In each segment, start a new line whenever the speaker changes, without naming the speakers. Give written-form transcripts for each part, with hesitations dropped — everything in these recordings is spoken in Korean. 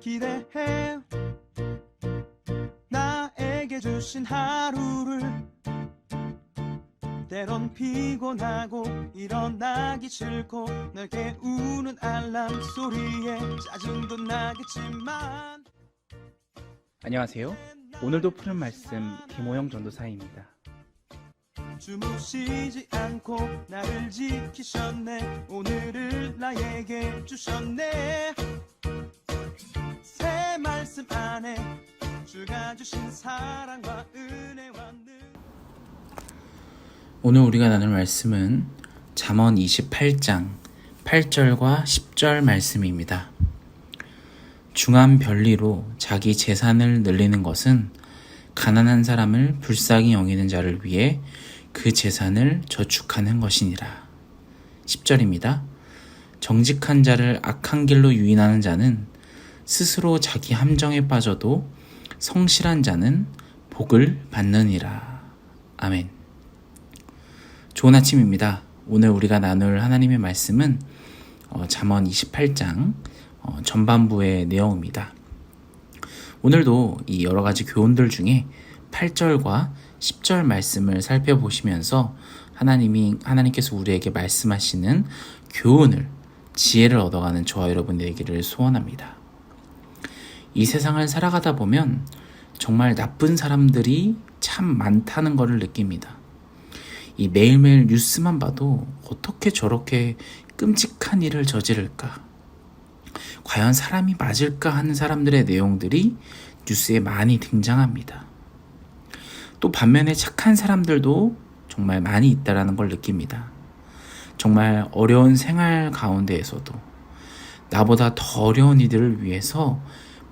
기대해 나에게 주신 하루를 때론 피곤하고 일어나기 싫고 널 깨우는 알람 소리에 짜증도 나겠지만
안녕하세요. 오늘도 푸른 말씀 김호영 전도사입니다.
주무시지 않고 나를 지키셨네. 오늘을 나에게 주셨네. 새 말씀 안에 주가 주신 사랑과 은혜와 늘
오늘 우리가 나눌 말씀은 잠언 28장 8절과 10절 말씀입니다. 중한 별리로 자기 재산을 늘리는 것은 가난한 사람을 불쌍히 여기는 자를 위해 그 재산을 저축하는 것이니라. 10절입니다. 정직한 자를 악한 길로 유인하는 자는 스스로 자기 함정에 빠져도 성실한 자는 복을 받느니라. 아멘. 좋은 아침입니다. 오늘 우리가 나눌 하나님의 말씀은 잠언 28장 전반부의 내용입니다. 오늘도 이 여러 가지 교훈들 중에 8절과 10절 말씀을 살펴보시면서 하나님께서 우리에게 말씀하시는 교훈을, 지혜를 얻어가는 저와 여러분 되기를 소원합니다. 이 세상을 살아가다 보면 정말 나쁜 사람들이 참 많다는 것을 느낍니다. 이 매일매일 뉴스만 봐도 어떻게 저렇게 끔찍한 일을 저지를까? 과연 사람이 맞을까 하는 사람들의 내용들이 뉴스에 많이 등장합니다. 또 반면에 착한 사람들도 정말 많이 있다는 걸 느낍니다. 정말 어려운 생활 가운데에서도 나보다 더 어려운 이들을 위해서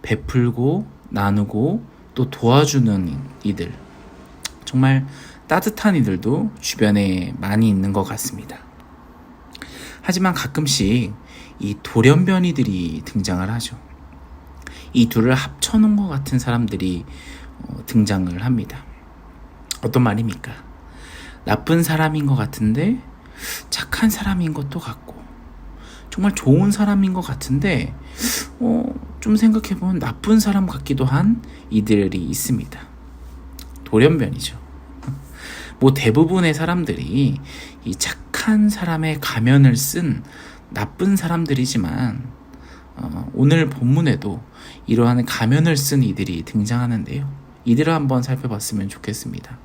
베풀고 나누고 또 도와주는 이들, 정말 따뜻한 이들도 주변에 많이 있는 것 같습니다. 하지만 가끔씩 이 돌연변이들이 등장을 하죠. 이 둘을 합쳐놓은 것 같은 사람들이 등장을 합니다. 어떤 말입니까? 나쁜 사람인 것 같은데 착한 사람인 것도 같고, 정말 좋은 사람인 것 같은데 좀 생각해보면 나쁜 사람 같기도 한 이들이 있습니다. 돌연변이죠. 대부분의 사람들이 이 착한 사람의 가면을 쓴 나쁜 사람들이지만 오늘 본문에도 이러한 가면을 쓴 이들이 등장하는데요. 이들을 한번 살펴봤으면 좋겠습니다.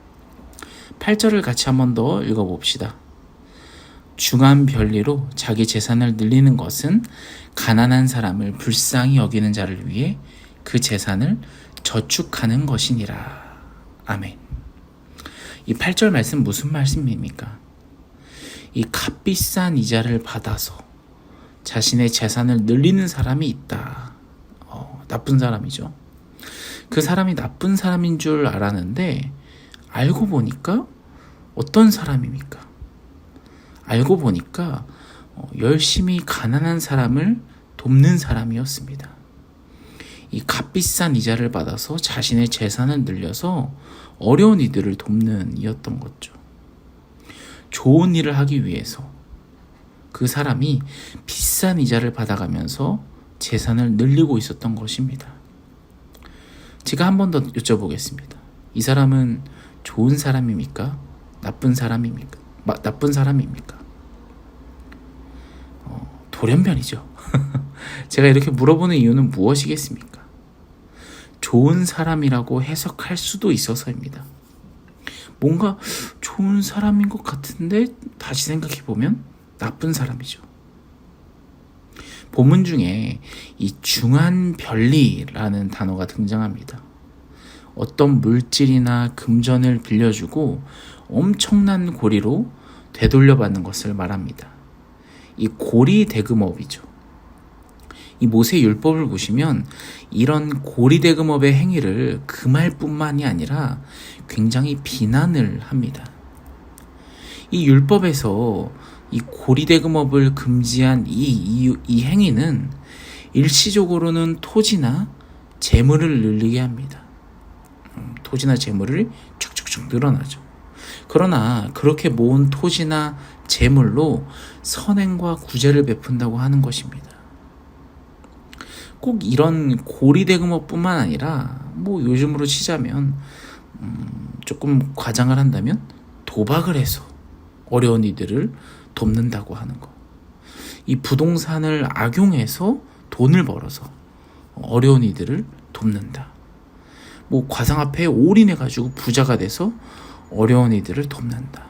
8절을 같이 한번 더 읽어봅시다. 중한 별리로 자기 재산을 늘리는 것은 가난한 사람을 불쌍히 여기는 자를 위해 그 재산을 저축하는 것이니라. 아멘. 이 8절 말씀 무슨 말씀입니까? 이 값비싼 이자를 받아서 자신의 재산을 늘리는 사람이 있다. 나쁜 사람이죠. 그 사람이 나쁜 사람인 줄 알았는데 알고 보니까 어떤 사람입니까? 알고 보니까 열심히 가난한 사람을 돕는 사람이었습니다. 이 값비싼 이자를 받아서 자신의 재산을 늘려서 어려운 이들을 돕는 이였던 거죠. 좋은 일을 하기 위해서 그 사람이 비싼 이자를 받아가면서 재산을 늘리고 있었던 것입니다. 제가 한 번 더 여쭤보겠습니다. 이 사람은 좋은 사람입니까? 나쁜 사람입니까? 나쁜 사람입니까? 돌연변이죠. 제가 이렇게 물어보는 이유는 무엇이겠습니까? 좋은 사람이라고 해석할 수도 있어서입니다. 뭔가 좋은 사람인 것 같은데 다시 생각해보면 나쁜 사람이죠. 본문 중에 이 중한 별리라는 단어가 등장합니다. 어떤 물질이나 금전을 빌려주고 엄청난 고리로 되돌려받는 것을 말합니다. 이 고리 대금업이죠. 이 모세 율법을 보시면 이런 고리 대금업의 행위를 금할 뿐만이 아니라 굉장히 비난을 합니다. 이 율법에서 이 고리 대금업을 금지한 이 행위는 일시적으로는 토지나 재물을 늘리게 합니다. 토지나 재물을 쭉쭉쭉 늘어나죠. 그러나 그렇게 모은 토지나 재물로 선행과 구제를 베푼다고 하는 것입니다. 꼭 이런 고리대금업뿐만 아니라 뭐 요즘으로 치자면 조금 과장을 한다면 도박을 해서 어려운 이들을 돕는다고 하는 거. 이 부동산을 악용해서 돈을 벌어서 어려운 이들을 돕는다. 뭐 가상화폐에 올인해가지고 부자가 돼서 어려운 이들을 돕는다.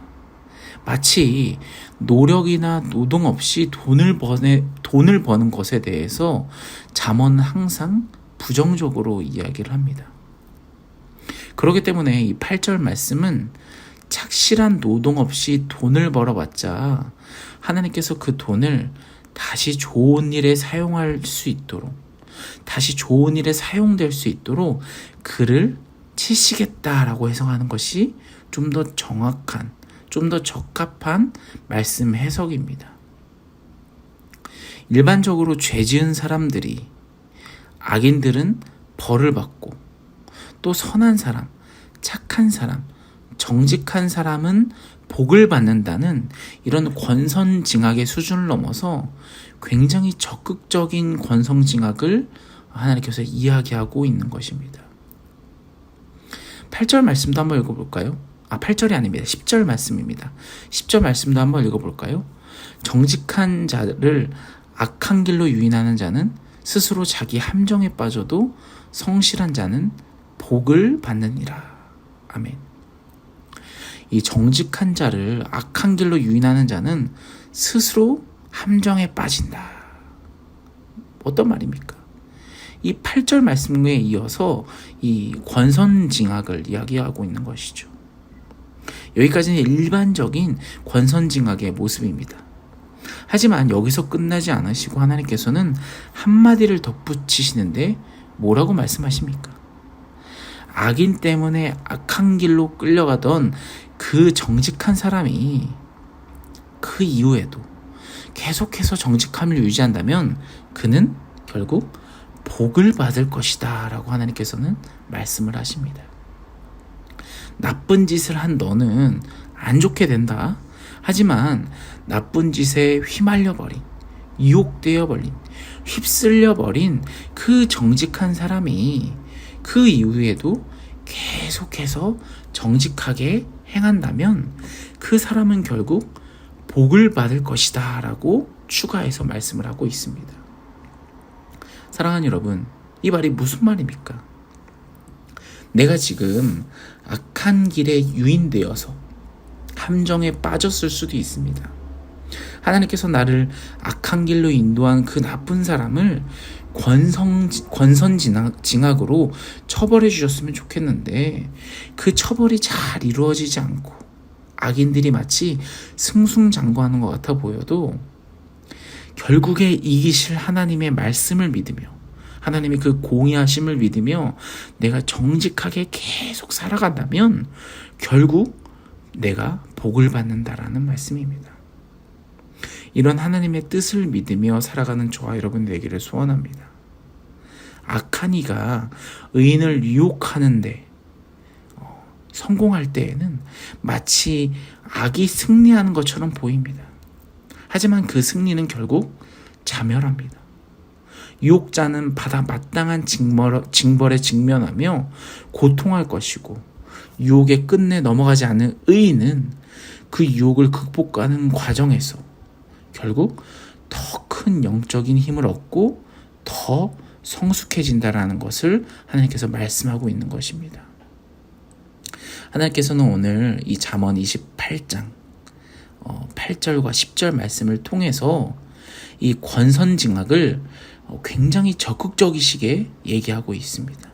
마치 노력이나 노동 없이 돈을 버는 것에 대해서 잠언은 항상 부정적으로 이야기를 합니다. 그렇기 때문에 이 8절 말씀은 착실한 노동 없이 돈을 벌어봤자 하나님께서 그 돈을 다시 좋은 일에 사용할 수 있도록, 다시 좋은 일에 사용될 수 있도록 그를 치시겠다라고 해석하는 것이 좀 더 정확한, 좀 더 적합한 말씀 해석입니다. 일반적으로 죄 지은 사람들이, 악인들은 벌을 받고, 또 선한 사람, 착한 사람, 정직한 사람은 복을 받는다는 이런 권선징악의 수준을 넘어서 굉장히 적극적인 권선징악을 하나님께서 이야기하고 있는 것입니다. 8절 말씀도 한번 읽어볼까요? 8절이 아닙니다. 10절 말씀입니다. 10절 말씀도 한번 읽어볼까요? 정직한 자를 악한 길로 유인하는 자는 스스로 자기 함정에 빠져도 성실한 자는 복을 받느니라. 아멘. 이 정직한 자를 악한 길로 유인하는 자는 스스로 함정에 빠진다. 어떤 말입니까? 이 8절 말씀에 이어서 이 권선징악을 이야기하고 있는 것이죠. 여기까지는 일반적인 권선징악의 모습입니다. 하지만 여기서 끝나지 않으시고 하나님께서는 한마디를 덧붙이시는데 뭐라고 말씀하십니까? 악인 때문에 악한 길로 끌려가던 그 정직한 사람이 그 이후에도 계속해서 정직함을 유지한다면 그는 결국 복을 받을 것이다 라고 하나님께서는 말씀을 하십니다. 나쁜 짓을 한 너는 안 좋게 된다. 하지만 나쁜 짓에 휘말려버린, 유혹되어버린, 휩쓸려버린 그 정직한 사람이 그 이후에도 계속해서 정직하게 행한다면 그 사람은 결국 복을 받을 것이다 라고 추가해서 말씀을 하고 있습니다. 사랑하는 여러분, 이 말이 무슨 말입니까? 내가 지금 악한 길에 유인되어서 함정에 빠졌을 수도 있습니다. 하나님께서 나를 악한 길로 인도한 그 나쁜 사람을 권선징악으로 처벌해 주셨으면 좋겠는데 그 처벌이 잘 이루어지지 않고 악인들이 마치 승승장구하는 것 같아 보여도 결국에 이기실 하나님의 말씀을 믿으며 하나님의 그 공의하심을 믿으며 내가 정직하게 계속 살아간다면 결국 내가 복을 받는다라는 말씀입니다. 이런 하나님의 뜻을 믿으며 살아가는 저와 여러분 되기를 소원합니다. 악한 이가 의인을 유혹하는데 성공할 때에는 마치 악이 승리하는 것처럼 보입니다. 하지만 그 승리는 결국 자멸합니다. 유혹자는 받아 마땅한 징벌에 직면하며 고통할 것이고 유혹의 끝내 넘어가지 않은 의인은 그 유혹을 극복하는 과정에서 결국 더 큰 영적인 힘을 얻고 더 성숙해진다라는 것을 하나님께서 말씀하고 있는 것입니다. 하나님께서는 오늘 이 잠언 28장 8절과 10절 말씀을 통해서 이 권선징악을 굉장히 적극적이시게 얘기하고 있습니다.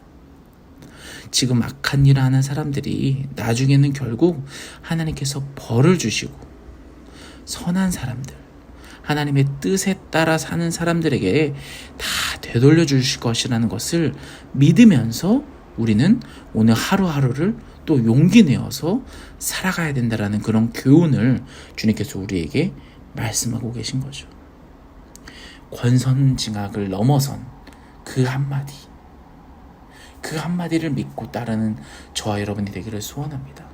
지금 악한 일을 하는 사람들이 나중에는 결국 하나님께서 벌을 주시고 선한 사람들, 하나님의 뜻에 따라 사는 사람들에게 다 되돌려 주실 것이라는 것을 믿으면서 우리는 오늘 하루하루를 또 용기 내어서 살아가야 된다라는 그런 교훈을 주님께서 우리에게 말씀하고 계신 거죠. 권선징악을 넘어선 그 한마디를 믿고 따르는 저와 여러분이 되기를 소원합니다.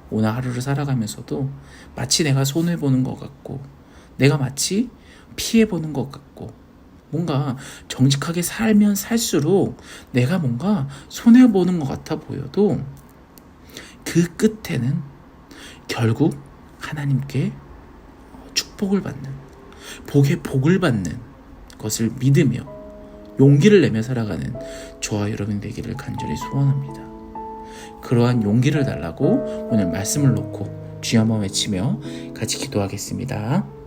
오늘 하루를 살아가면서도 마치 내가 손해보는 것 같고 내가 마치 피해보는 것 같고 뭔가 정직하게 살면 살수록 내가 뭔가 손해보는 것 같아 보여도 그 끝에는 결국 하나님께 축복을 받는, 복의 복을 받는 것을 믿으며 용기를 내며 살아가는 저와 여러분이 되기를 간절히 소원합니다. 그러한 용기를 달라고 오늘 말씀을 놓고 주여 한번 외치며 같이 기도하겠습니다.